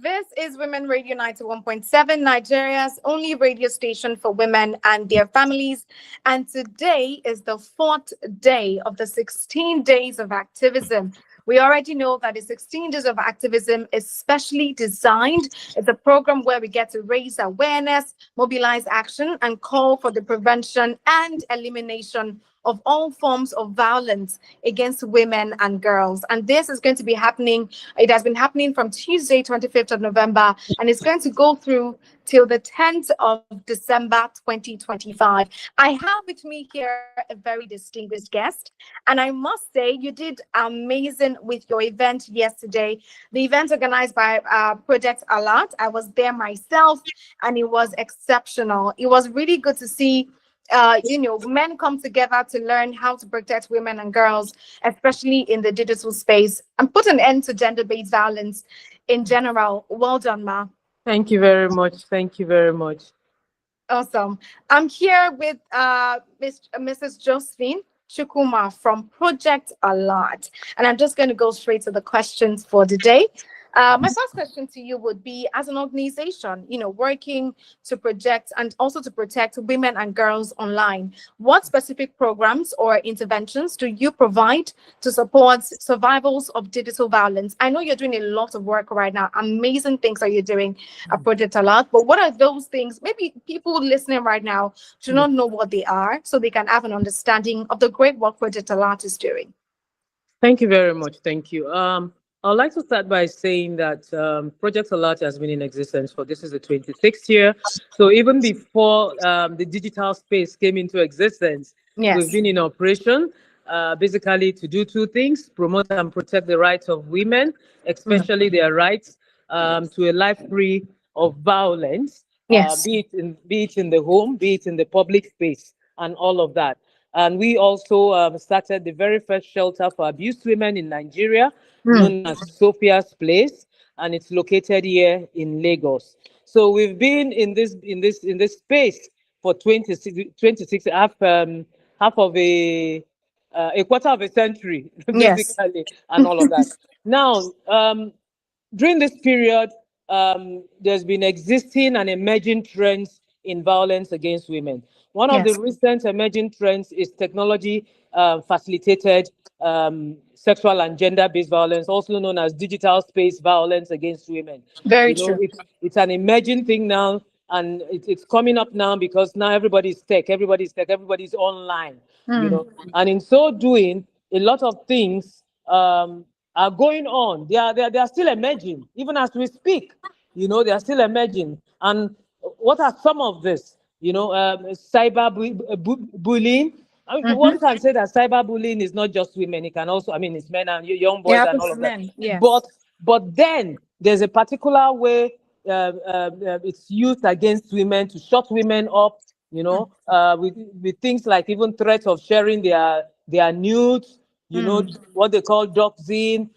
This is Women Radio 91.7, Nigeria's only radio station for women and their families. And today is the fourth day of the 16 days of activism. We already know that the 16 days of activism is specially designed. It's a program where we get to raise awareness, mobilize action, and call for the prevention and elimination of all forms of violence against women and girls. And this is going to be happening. It has been happening from Tuesday, 25th of November, and it's going to go through till the 10th of December, 2025. I have with me here a very distinguished guest, and I must say you did amazing with your event yesterday. The event organized by Project Alert. I was there myself, and it was exceptional. It was really good to see men come together to learn how to protect women and girls, especially in the digital space, and put an end to gender-based violence in general. Well done, Ma. Thank you very much. Thank you very much. Awesome. I'm here with Mrs. Josephine Chukwuma from Project Alert, and I'm just going to go straight to the questions for today. My first question to you would be, as an organization, working to project and also to protect women and girls online, what specific programs or interventions do you provide to support survivors of digital violence? I know you're doing a lot of work right now. Amazing things that you're doing at Project Alert, but what are those things? Maybe people listening right now do not know what they are, so they can have an understanding of the great work Project Alert is doing. Thank you very much. Thank you. I'd like to start by saying that Project Alert has been in existence this is the 26th year. So even before the digital space came into existence, we've been in operation basically to do two things: promote and protect the rights of women, especially their rights to a life free of violence, be it in the home, be it in the public space, and all of that. And we also started the very first shelter for abused women in Nigeria, known as Sophia's Place, and it's located here in Lagos. So we've been in this space for 26 half of a quarter of a century, basically, and all of that. Now, during this period, there's been existing and emerging trends in violence against women. One of the recent emerging trends is technology facilitated sexual and gender-based violence, also known as digital space violence against women. Very true. It's an emerging thing now, and it's coming up now because now everybody's tech, everybody's online, and in so doing, a lot of things are going on. They are still emerging, even as we speak. They are still emerging. And what are some of this? Cyber bullying. One can say that cyberbullying is not just women; it can also, it's men and young boys and all of that. Yes. But then there's a particular way it's used against women to shut women up. With things like even threats of sharing their nudes. What they call doxing.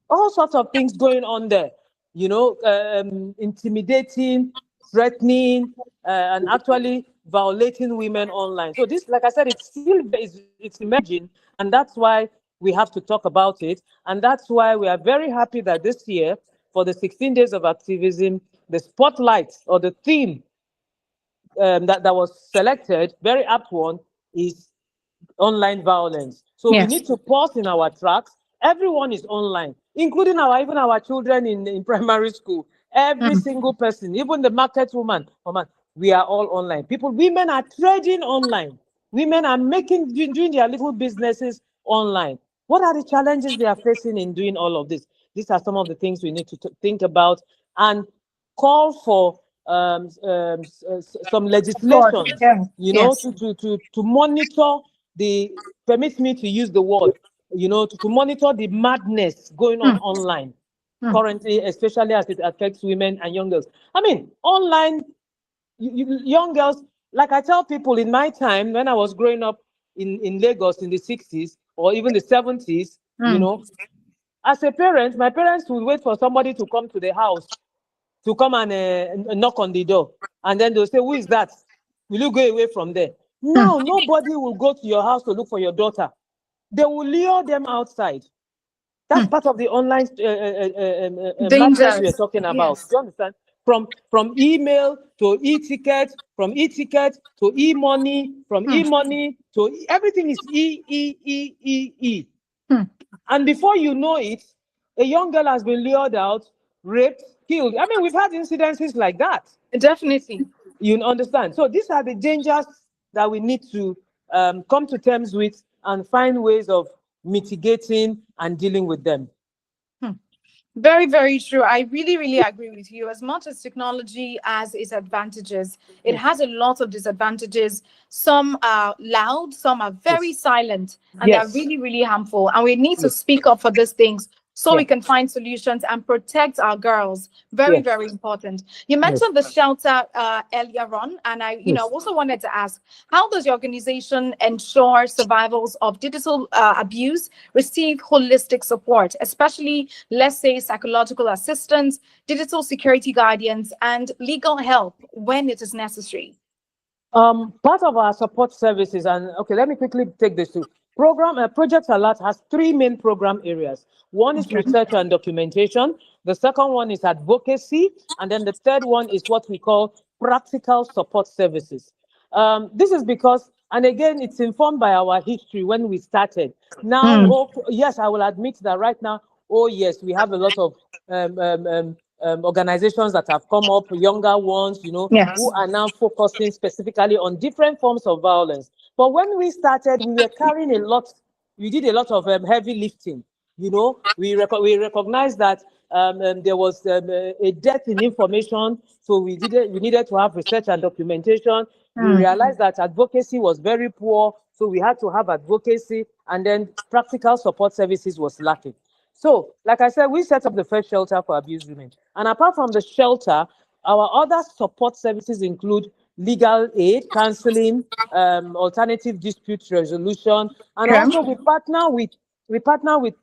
All sorts of things going on there. Intimidating, threatening, and actually violating women online. So this, like I said, it's emerging, and that's why we have to talk about it. And that's why we are very happy that this year, for the 16 days of activism, the spotlight or the theme that was selected, very apt one, is online violence. So we need to pause in our tracks. Everyone is online, including even our children in primary school. Every single person, even the market woman, we are all online. Women are trading online. Women are doing their little businesses online. What are the challenges they are facing in doing all of this? These are some of the things we need to think about and call for some legislation, to monitor permit me to use the word, to monitor the madness going on online currently, especially as it affects women and young girls. Online, young girls, like I tell people, in my time, when I was growing up in Lagos in the 60s or even the 70s, as a parent, my parents would wait for somebody to come to the house, to come and knock on the door. And then they'll say, "Who is that? Will you go away from there?" Now, nobody will go to your house to look for your daughter. They will lure them outside. That's part of the online madness we're Dangers. talking about. Yes. Do you understand? From email to e-ticket, from e-ticket to e-money, from e-money to everything is e. And before you know it, a young girl has been lured out, raped, killed. I mean, we've had incidences like that. Definitely. You understand? So these are the dangers that we need to come to terms with and find ways of mitigating and dealing with them. Very, very true. I really, really agree with you. As much as technology has its advantages, it has a lot of disadvantages. Some are loud, some are very Yes. silent, and they are Yes. really, really harmful. And we need to Yes. speak up for these things so Yeah. we can find solutions and protect our girls. Very, Yes. very important. You Yes. mentioned the shelter earlier on, and I, Yes. also wanted to ask, how does your organization ensure survivors of digital abuse receive holistic support, especially, let's say, psychological assistance, digital security guidance, and legal help when it is necessary? Part of our support services, and okay, let me quickly take this to Project Alert has three main program areas. One is Okay. research and documentation. The second one is advocacy, and then the third one is what we call practical support services. This is because, and again, it's informed by our history when we started. Now, yes, I will admit that right now, oh yes, we have a lot of organizations that have come up, younger ones, Yes. who are now focusing specifically on different forms of violence. But when we started, we were carrying we did a lot of heavy lifting. We recognized that there was a dearth in information, so we needed to have research and documentation. We realized that advocacy was very poor, so we had to have advocacy, and then practical support services was lacking. So, like I said, we set up the first shelter for abused women. And apart from the shelter, our other support services include legal aid, counseling, alternative dispute resolution, and Okay. also we partner with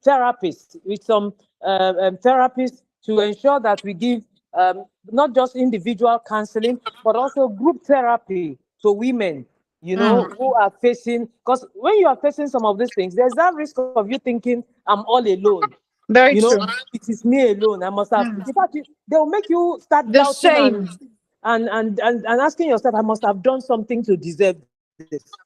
therapists, with some therapists to ensure that we give not just individual counseling, but also group therapy to women, who are facing, because when you are facing some of these things, there's that risk of you thinking, I'm all alone. Very true. It is me alone. I must have. In fact, they will make you start The doubting shame. and asking yourself, I must have done something to deserve this.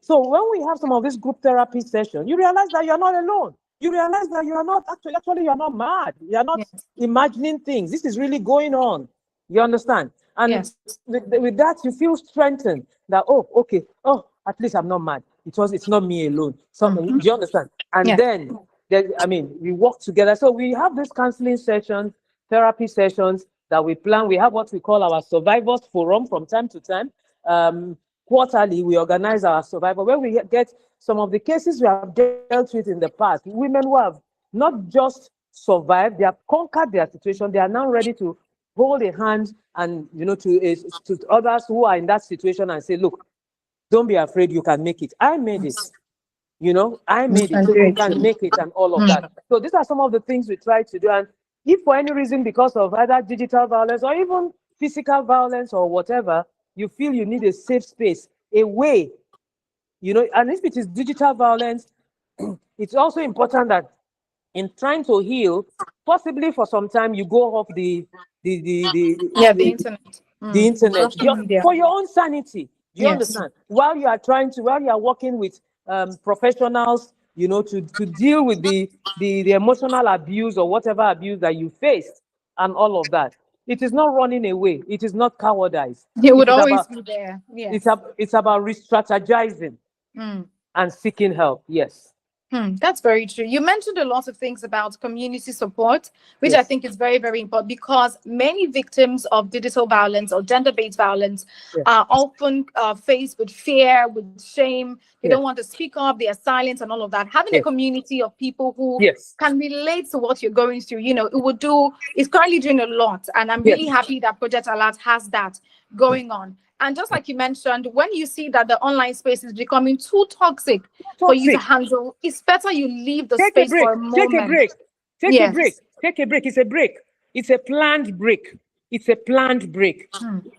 So when we have some of these group therapy sessions, you realize that you're not alone. You realize that you are not actually you're not mad. You're not Yes. imagining things. This is really going on. You understand? And Yes. with that, you feel strengthened that, oh, okay, oh, at least I'm not mad. It's not me alone. Do you understand? And Yes. then we work together. So we have these counseling sessions, therapy sessions that we plan. We have what we call our survivors forum from time to time. Quarterly, we organize our survivor where we get some of the cases we have dealt with in the past. Women who have not just survived, they have conquered their situation. They are now ready to hold a hand and to others who are in that situation and say, look, don't be afraid, you can make it. I made it. I made it, so you can make it, and all of that. So these are some of the things we try to do. And if for any reason, because of either digital violence or even physical violence or whatever, you feel you need a safe space, a way, and if it is digital violence, it's also important that in trying to heal, possibly for some time, you go off the internet. internet Social media. for your own sanity. Do you Yes. understand? While you are working with professionals, to deal with the emotional abuse or whatever abuse that you faced and all of that. It is not running away. It is not cowardice. It would It is always about be there. Yes. it's about re-strategizing and seeking help. Yes. That's very true. You mentioned a lot of things about community support, which I Yes. think is very, very important because many victims of digital violence or gender-based violence Yes. are often faced with fear, with shame. They Yes. don't want to speak up, they are silent and all of that. Having a Yes. community of people who Yes. can relate to what you're going through, it's currently doing a lot. And I'm really Yes. happy that Project Alert has that going on. And just like you mentioned, when you see that the online space is becoming too toxic for you to handle, it's better you leave the Take a space break. for a moment. Take a break. Take a break. Take a break. It's a break. It's a planned break. It's a planned break.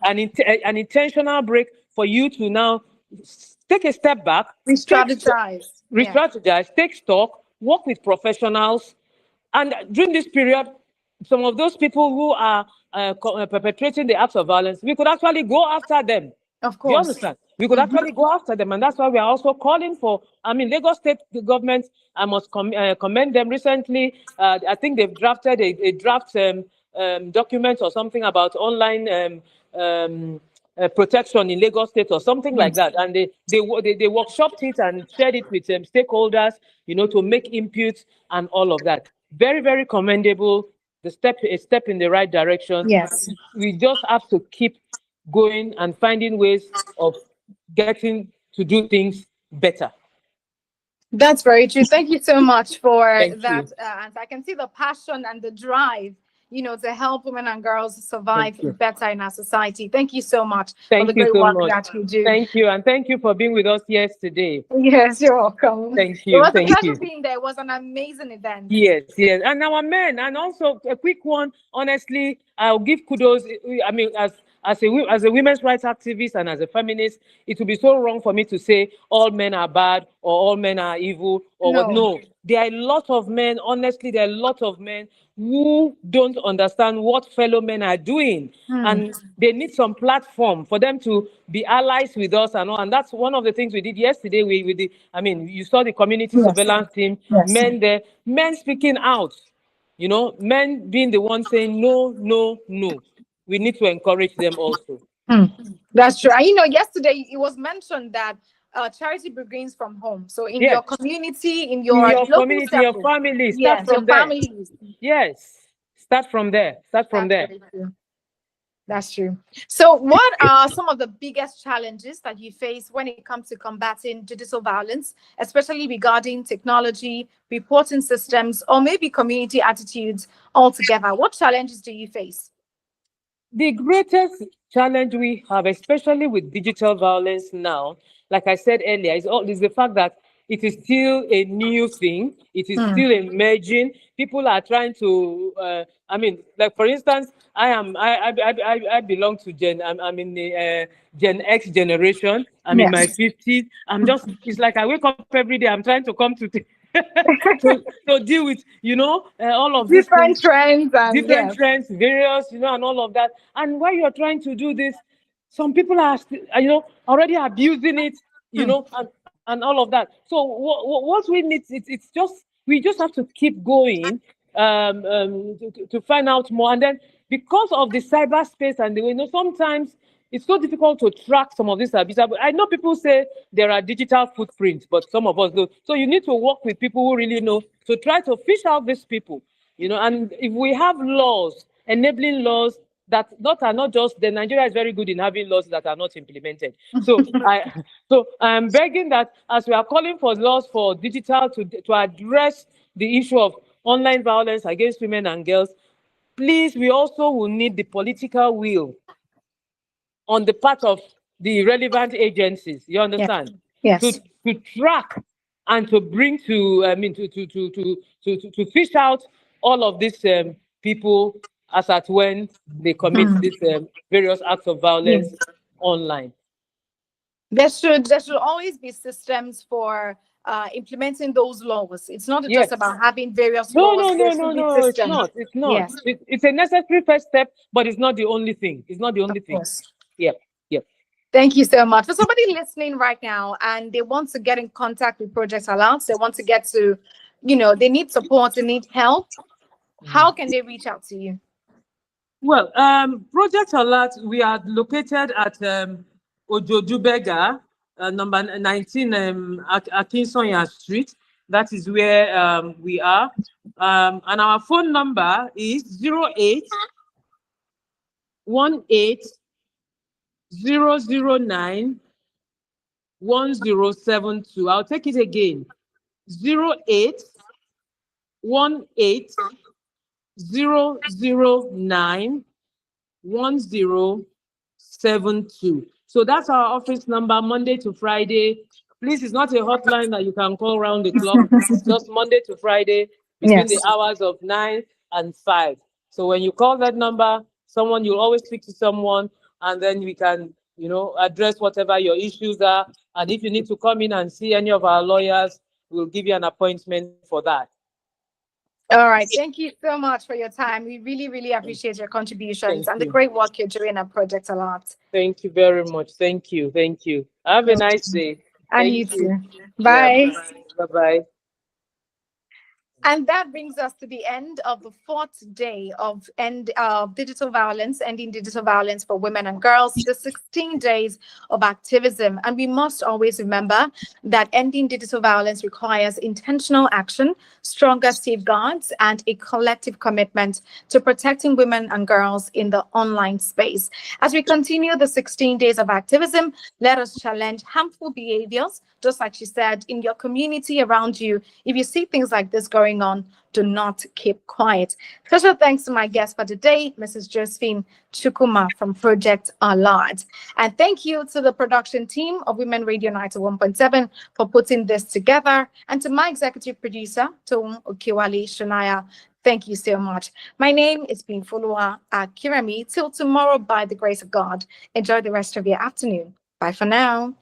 An intentional break for you to now take a step back, Re-strategize. re-strategize, take stock, work with professionals, And during this period, some of those people who are perpetrating the acts of violence, we could actually go after them. Of Do you course. understand? We could actually go after them, and that's why we are also calling for. I mean, Lagos State government. I must commend them. Recently, I think they've drafted a draft document or something about online protection in Lagos State or something like that, and they workshopped it and shared it with stakeholders, to make inputs and all of that. Very, very commendable. A step in the right direction. Yes. We just have to keep going and finding ways of getting to do things better. That's very true. Thank you so much for Thank that. you. And I can see the passion and the drive, to help women and girls survive better in our society. Thank you so much for the Thank you great so work much. that you do. Thank you. And thank you for being with us yesterday. Yes, you're welcome. Thank It you. was a Thank pleasure you. being there. It was an amazing event. Yes, yes. And our men, and also a quick one, honestly, I'll give kudos. I mean, as a women's rights activist and as a feminist, it would be so wrong for me to say all men are bad or all men are evil or what. No, there are a lot of men, honestly, there are a lot of men who don't understand what fellow men are doing. And they need some platform for them to be allies with us and all. And that's one of the things we did yesterday. You saw the community surveillance team, men there, men speaking out, men being the ones saying no, no, no. We need to encourage them also. That's true. And yesterday it was mentioned that charity begins from home. So in your community, in your local community, your family, start from there. families. Yes, start from there. Start from there. That's true. So what are some of the biggest challenges that you face when it comes to combating digital violence, especially regarding technology, reporting systems, or maybe community attitudes altogether? What challenges do you face? The greatest challenge we have, especially with digital violence now, like I said earlier, is the fact that it is still a new thing. It is still emerging. People are trying to. Like for instance, I belong to I'm in the Gen X generation. I'm in my 50s. It's like I wake up every day. I'm trying to come to to deal with all of these different trends and different trends, various and all of that. And while you're trying to do this, some people are already abusing it, and all of that. So what we need, we just have to keep going to find out more. And then because of the cyberspace and sometimes it's so difficult to track some of these abuse. I know people say there are digital footprints, but some of us don't. So you need to work with people who really know to try to fish out these people. And if we have laws, enabling laws that are not just, the Nigeria is very good in having laws that are not implemented. So I'm begging that as we are calling for laws for digital to address the issue of online violence against women and girls, please, we also will need the political will on the part of the relevant agencies. You understand? Yes. To track and to bring to fish out all of these people as at when they commit these various acts of violence online. There should always be systems for implementing those laws. It's not just about having various laws. No. It's not. Yes. It's a necessary first step, but it's not the only thing. It's not the only thing. Yep. Thank you so much. For somebody listening right now and they want to get in contact with Project Alert, they want to get to, they need support, they need help. How can they reach out to you? Well, Project Alert, we are located at Ojojubega, number 19 Akinsonya Street. That is where we are. And our phone number is 08 18 009 1072. I'll take it again. 08 18 009 1072. So that's our office number, Monday to Friday. Please, it's not a hotline that you can call around the clock. It's just Monday to Friday between the hours of 9 and 5. So when you call that number, you'll always speak to someone, and then we can, address whatever your issues are. And if you need to come in and see any of our lawyers, we'll give you an appointment for that. All right. Thank you so much for your time. We really, really appreciate your contributions Thank and the you. great work you're doing at Project a lot. Thank you very much. Thank you. Thank you. Have a You're nice welcome. day. And you Thank you. too. Yeah. Bye. Bye bye. And that brings us to the end of the fourth day of digital violence, ending digital violence for women and girls, the 16 days of activism. And we must always remember that ending digital violence requires intentional action, stronger safeguards, and a collective commitment to protecting women and girls in the online space. As we continue the 16 days of activism, let us challenge harmful behaviors, just like she said, in your community around you. If you see things like this going on, do not keep quiet. Special thanks to my guest for today, Mrs. Josephine Chukuma from Project Alert. And thank you to the production team of Women Radio 91.7 for putting this together. And to my executive producer, Tom Okiwale Shonaya, thank you so much. My name is Binfolua Kirami. Till tomorrow, by the grace of God. Enjoy the rest of your afternoon. Bye for now.